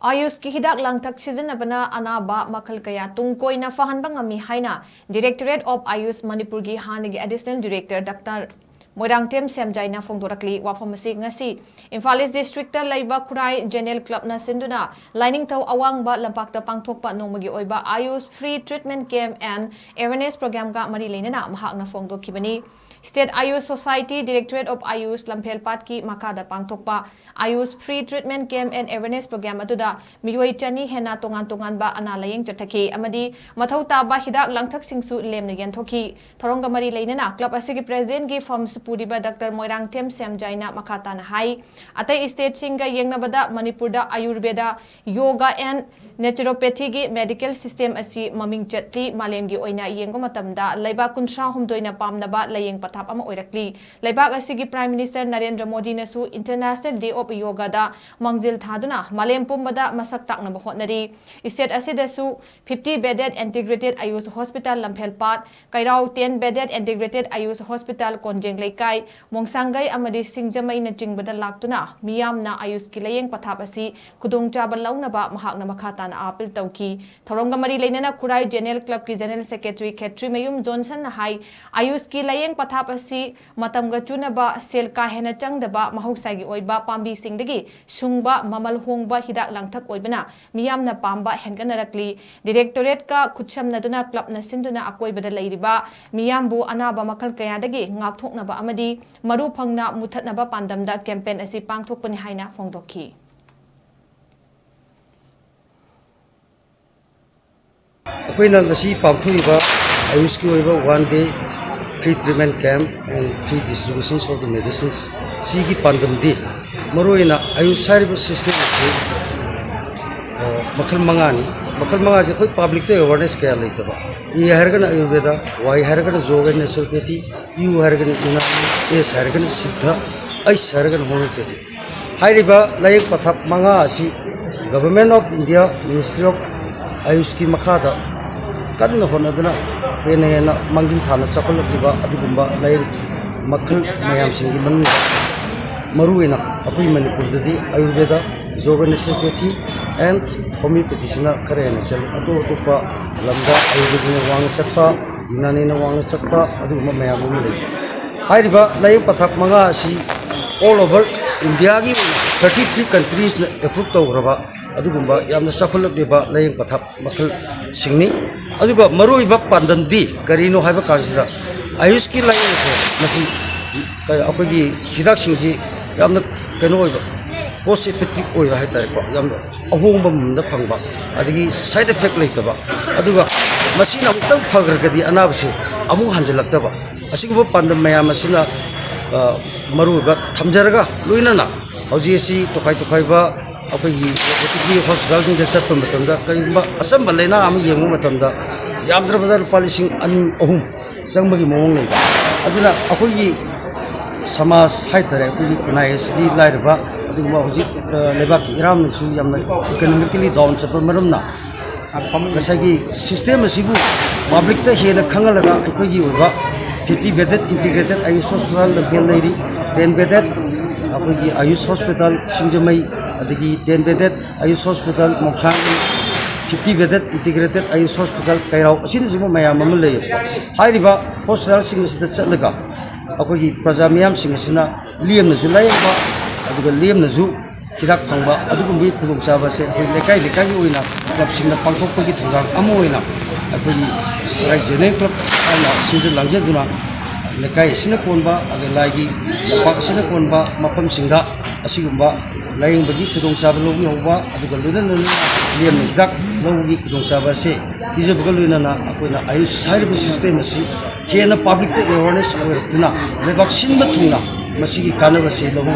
आयुष की हिदाक लांगथक सिजनबना अनाबा मखल कया तुंगकोइना फहनबा ngami haina Directorate of Ayush Manipur gi hanigi Additional Director Dr. Moirangtem Semjaina Fongdorakli wafamasi ngasi Imphal East District ta laiba Khurai General Club na sinduna lining thaw awangba lampakta pangthokpa nongmagi oiba Ayush Free Treatment Camp and Awareness Program ga mari leinana mahakna fongdokhibani State Ayush Society Directorate of Ayush Lamphelpat ki makada pangthokpa Ayush Free Treatment Camp and Awareness Program aduda miyoi chani hena tongan ba analayeng chathaki amadi mathau taba hidak langthak singsu lemna yenthoki thoronga mari leinana club asigi president gi form supuriba Dr. Moirangtem Semjaina makata na hai atai state singa yengnabada Manipur da Ayurveda Yoga and Naturopathy gi medical system asi maming chatli malem gi oina yengo matamda laiba kunsha humdoina pamnaba layeng pathap ama oirakli laibak asigi Prime Minister Narendra Modi nasu International Day of Yoga da mangjil thaduna malem pumbada masak takna hotnari state asidasu 50 bedded integrated Ayush Hospital Lamphelpat Kairau 10 bedded integrated Ayush Hospital Konjeng Leikai Mongsangai amadi Singjamai na jingbada laktuna miyamna Ayush ki layeng pathap asi kudongchaba launaba mahakna makhata na apil tauki thoronga mari leinana Khurai General Club ki General Secretary Khetri Mayum Johnson na hai Ayush ki layeng pathap asi matamga chunaba sel ka hena changdaba mahausagi oiba pambi singdagi sungba mamal hongba hidak langthak oibana miyamna pamba henganarakli Directorate ka khutsamnaduna club na sinduna akoibada leiriba miyambu anaba makal kayadagi ngakthoknaba amadi maru phangna muthatnaba pandamda campaign asi pangthokpani haina fongdokhi अखोइना ngasi पांथोइबा Ayush की ओइबा 1 day free treatment camp and free distribution of the medicines सिगी पांदमदि मरोइना आयुष हारिबा system से मखल मंगा जे कोई पब्लिक ते अवेयरनेस क्या लेतबा ई हरगन आयुर्वेदा वाई हरगन योगा नेचुरोपैथी यू हरगन यूनानी एस हरगन सिद्ध ऐ हरगन होमियोपैथी हारिबा लाइक पथप मंगा असि government of India ministry of Ayush की मखादा कन्न होनदना हेना मंगिन थाना चखलबा अदुगुंबा लाइ मखल मयाम सिंगी मनु मरुइना अपुई मणिपुर ददी Ayurveda yoga naturopathy and homeopathy सिना खरेना चल अतोपा लमदा आयुर्वेदा वांग सकता यूनानी वांग सकता अदुगुंबा मयाम ले हाइरिबा लाइ पथक मंगा असि ऑल ओवर इंडिया की 33 कंट्रीज ने अप्रूव तौरबा अदुगुंबा यामना सफलबा लायें पथप मखल सिंगनी अदुगा मरुइबा पांदमदि करिनो हाइबा काजिदा आयुष की लायें से मसी अखोगी हिदाक सिंगजी यामना कनो ओइबा कोस्ट इफेक्टिव ओइबा हाइतारे को यामना अहोंबा मुंदा फंगबा अदगी साइड इफेक्ट लेतबा अदुगा मसीना अमुक्तं फगरगदि अनाबसे अमु हंजलक्तबा असिगुबा पांदम मयाम मसीना मरुइबा थमजरगा लोइनाना हौजिसी तोखाइबा अखोगी हॉस्पिटल सिंह चटप मतंदा करिबा असम लेना आम येंगु मतंदा यामद्रबदा लुपा लिसिंग अनि अहुम संबगी मोंग लेबा अदुना अखोगी समाज हाइतरे अखोगी कनायसदी लाइरबा अदुमा हौजि लेबा की इराम नसु यामना इकोनॉमिकली डाउन चप मरमना गसागी सिस्टम असिबु पब्लिक ता हेना खंगलगा अखोगी ओबा 50 bedded integrated आयुष हॉस्पिटल लबेल लेरी 10 bedded अखोगी आयुष हॉस्पिटल सिंजमई अदगी 10 bedded आयुष हॉस्पिटल मोक्सांग 50 bedded integrated आयुष हॉस्पिटल कैराव असिनसिमो मयाम अमल लेय हाइरिबा हॉस्पिटल सिंग सिदा चलगा अखोगी प्रजा मियाम सिंग सिना लियमनजु लायबा अदुगा लियमनजु हिदाक फंगबा अदुगुंबि खुदोंचाबा से अखोई लेकाई लेकाई ओइना क्लब सिंगना पांथोकपगी थंगाम अमो ओइना अखोगी रायजोनि क्लब आना सिंज लांगजेदुना लेकाई सिना कोनबा अगलागी पाक सिना कोनबा मफम सिंगा असिगुंबा लायंबगी खुदोंचाबा लोगी होबा अदुगा लोइना लियम हिदाक लोगी खुदोंचाबा से किजबगा लोइना अखोइना आयुष हारिबा सिस्टम असि हेना पब्लिक अवेयरनेस ओइरतुना लेबाक सिनबा थुंगना मसिगी कानबा से लोगों